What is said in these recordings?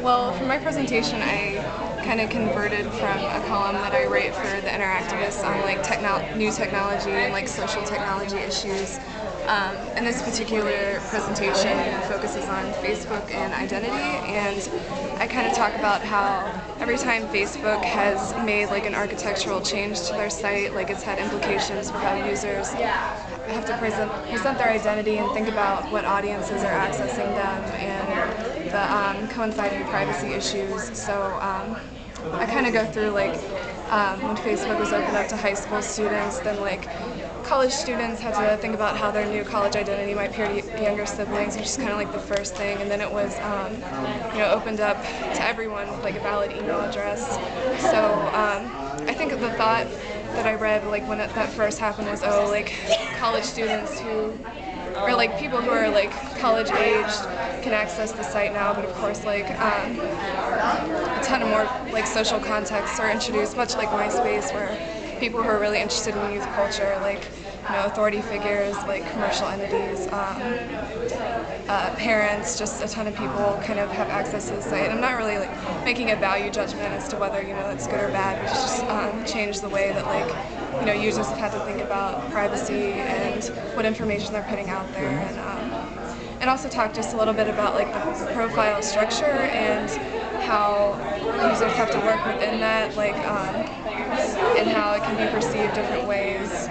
Well, for my presentation, I kind of converted from a column that I write for the Interactivists on like new technology and like social technology issues. And this particular presentation focuses on Facebook and identity, and I kind of talk about how every time Facebook has made like an architectural change to their site, like it's had implications for how users have to present their identity and think about what audiences are accessing them and the coinciding privacy issues. So I kind of go through like when Facebook was opened up to high school students, then like college students had to think about how their new college identity might appear to younger siblings, which is kind of like the first thing, and then it was opened up to everyone with like a valid email address. So I think the thought that I read like when that first happened was, oh, like college students who or like people who are like college aged can access the site now, but of course like a ton of more like social contexts are introduced, much like MySpace, where people who are really interested in youth culture, like authority figures, like commercial entities, parents, just a ton of people kind of have access to the site. I'm not really like making a value judgment as to whether that's good or bad, but it's just changed the way that like users have had to think about privacy and what information they're putting out there, and also talk just a little bit about like the profile structure and how users have to work within that, like and how it can be perceived different ways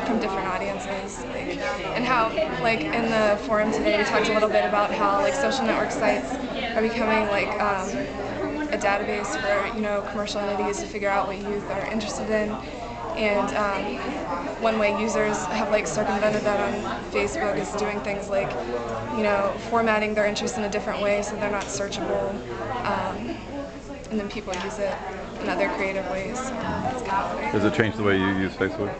from different audiences, like, and how like in the forum today we talked a little bit about how like social network sites are becoming like a database for commercial entities to figure out what youth are interested in, and one way users have like circumvented that on Facebook is doing things like formatting their interest in a different way so they're not searchable, and then people use it in other creative ways. Has it changed the way you use Facebook?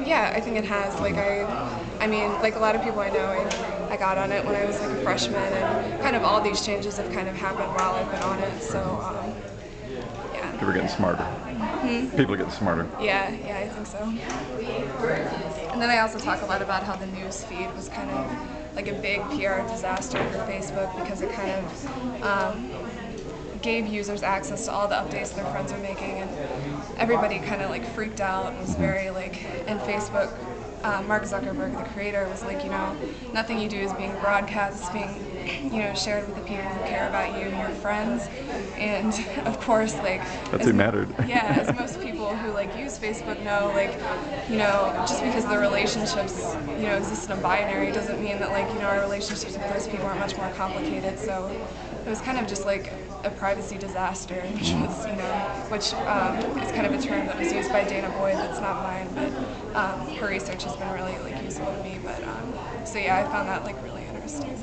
Yeah, I think it has. Like I mean, like a lot of people I know, I got on it when I was like a freshman, and kind of all these changes have kind of happened while I've been on it. So yeah. People are getting smarter. People are getting smarter. Yeah, I think so. And then I also talk a lot about how the news feed was kind of like a big PR disaster for Facebook, because it kind of gave users access to all the updates their friends are making, and everybody kind of like freaked out and was very like, and Facebook, Mark Zuckerberg, the creator, was like, nothing you do is being broadcast, it's being shared with the people who care about you and your friends. And of course, like that's who mattered. Yeah, as most people who like use Facebook know, like just because the relationships exist in a binary doesn't mean that like our relationships with those people are much more complicated. So it was kind of just like a privacy disaster, which was which is kind of a term that was used by Dana Boyd. That's not mine, but her research has been really like useful to me. But so yeah, I found that like really interesting.